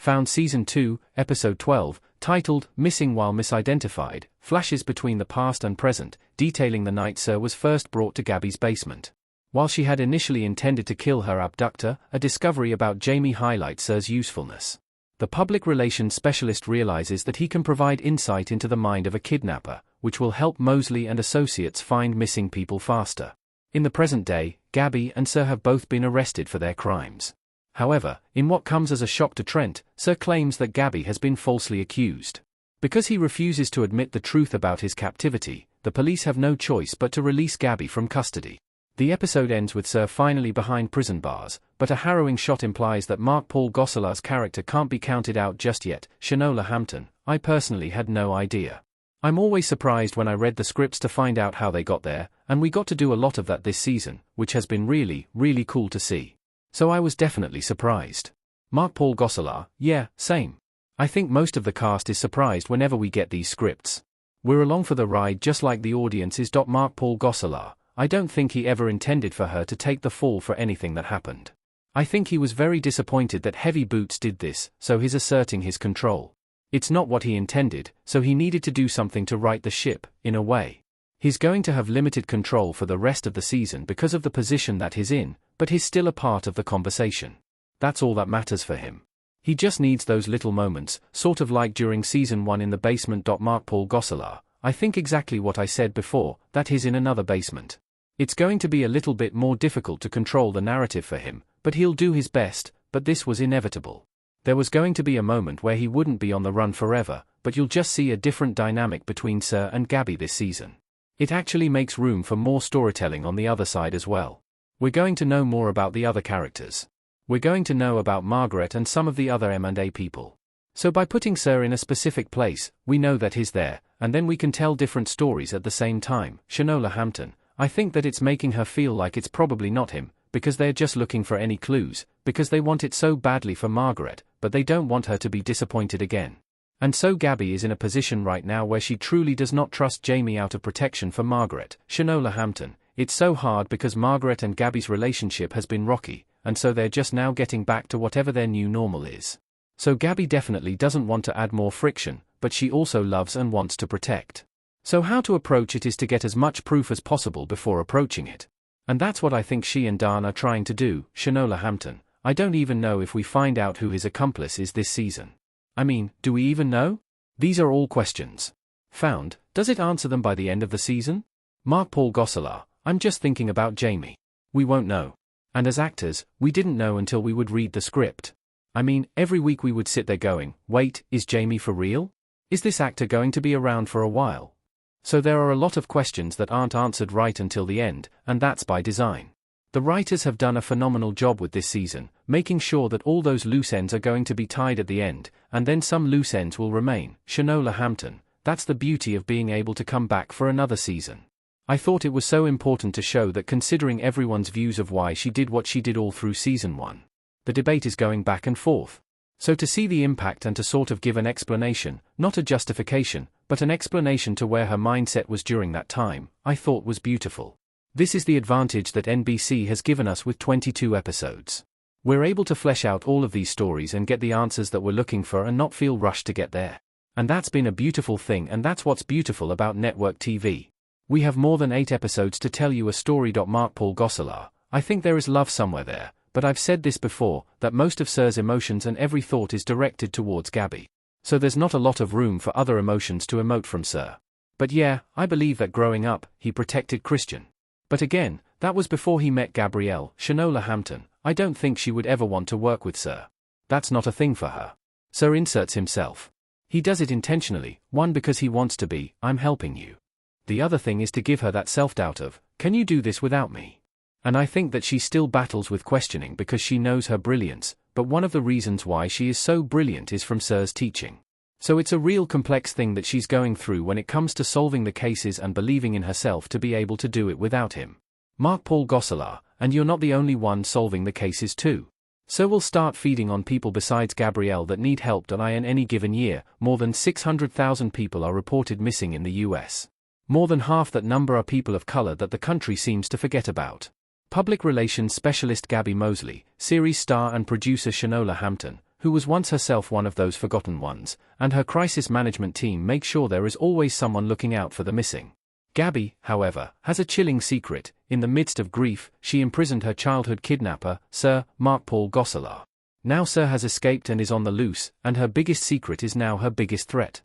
Found Season 2, Episode 12, titled Missing While Misidentified, flashes between the past and present, detailing the night Sir was first brought to Gabi's basement. While she had initially intended to kill her abductor, a discovery about Jamie highlights Sir's usefulness. The public relations specialist realizes that he can provide insight into the mind of a kidnapper, which will help Mosley and associates find missing people faster. In the present day, Gabi and Sir have both been arrested for their crimes. However, in what comes as a shock to Trent, Sir claims that Gabi has been falsely accused. Because he refuses to admit the truth about his captivity, the police have no choice but to release Gabi from custody. The episode ends with Sir finally behind prison bars, but a harrowing shot implies that Mark-Paul Gosselaar's character can't be counted out just yet. Shanola Hampton, I personally had no idea. I'm always surprised when I read the scripts to find out how they got there, and we got to do a lot of that this season, which has been really, really cool to see. So I was definitely surprised. Mark-Paul Gosselaar, yeah, same. I think most of the cast is surprised whenever we get these scripts. We're along for the ride just like the audience is. Mark-Paul Gosselaar, I don't think he ever intended for her to take the fall for anything that happened. I think he was very disappointed that Heavy Boots did this, so he's asserting his control. It's not what he intended, so he needed to do something to right the ship, in a way. He's going to have limited control for the rest of the season because of the position that he's in, but he's still a part of the conversation. That's all that matters for him. He just needs those little moments, sort of like during Season 1 in the basement. Mark-Paul Gosselaar, I think exactly what I said before, that he's in another basement. It's going to be a little bit more difficult to control the narrative for him, but he'll do his best, but this was inevitable. There was going to be a moment where he wouldn't be on the run forever, but you'll just see a different dynamic between Sir and Gabi this season. It actually makes room for more storytelling on the other side as well. We're going to know more about the other characters. We're going to know about Margaret and some of the other M&A people. So by putting Sir in a specific place, we know that he's there, and then we can tell different stories at the same time. Shanola Hampton, I think that it's making her feel like it's probably not him, because they're just looking for any clues, because they want it so badly for Margaret, but they don't want her to be disappointed again. And so Gabi is in a position right now where she truly does not trust Jamie out of protection for Margaret. Shanola Hampton, it's so hard because Margaret and Gabi's relationship has been rocky, and so they're just now getting back to whatever their new normal is. So Gabi definitely doesn't want to add more friction, but she also loves and wants to protect. So how to approach it is to get as much proof as possible before approaching it. And that's what I think she and Dan are trying to do. Shanola Hampton, I don't even know if we find out who his accomplice is this season. I mean, do we even know? These are all questions. Found, does it answer them by the end of the season? Mark-Paul Gosselaar, I'm just thinking about Jamie. We won't know. And as actors, we didn't know until we would read the script. I mean, every week we would sit there going, wait, is Jamie for real? Is this actor going to be around for a while? So there are a lot of questions that aren't answered right until the end, and that's by design. The writers have done a phenomenal job with this season, making sure that all those loose ends are going to be tied at the end, and then some loose ends will remain. Shanola Hampton, that's the beauty of being able to come back for another season. I thought it was so important to show that considering everyone's views of why she did what she did all through Season 1. The debate is going back and forth. So to see the impact and to sort of give an explanation, not a justification, but an explanation to where her mindset was during that time, I thought was beautiful. This is the advantage that NBC has given us with 22 episodes. We're able to flesh out all of these stories and get the answers that we're looking for and not feel rushed to get there. And that's been a beautiful thing, and that's what's beautiful about network TV. We have more than 8 episodes to tell you a story. Mark-Paul Gosselaar, I think there is love somewhere there. But I've said this before, that most of Sir's emotions and every thought is directed towards Gabi. So there's not a lot of room for other emotions to emote from Sir. But yeah, I believe that growing up, he protected Christian. But again, that was before he met Gabrielle. Shanola Hampton, I don't think she would ever want to work with Sir. That's not a thing for her. Sir inserts himself. He does it intentionally, one because he wants to be, I'm helping you. The other thing is to give her that self-doubt of, can you do this without me? And I think that she still battles with questioning because she knows her brilliance, but one of the reasons why she is so brilliant is from Sir's teaching. So it's a real complex thing that she's going through when it comes to solving the cases and believing in herself to be able to do it without him. Mark-Paul Gosselaar, and you're not the only one solving the cases too. So we'll start feeding on people besides Gabrielle that need help. In any given year, more than 600,000 people are reported missing in the US. More than half that number are people of color that the country seems to forget about. Public relations specialist Gabi Mosley, series star and producer Shanola Hampton, who was once herself one of those forgotten ones, and her crisis management team make sure there is always someone looking out for the missing. Gabi, however, has a chilling secret. In the midst of grief, she imprisoned her childhood kidnapper, Sir Mark-Paul Gosselaar. Now Sir has escaped and is on the loose, and her biggest secret is now her biggest threat.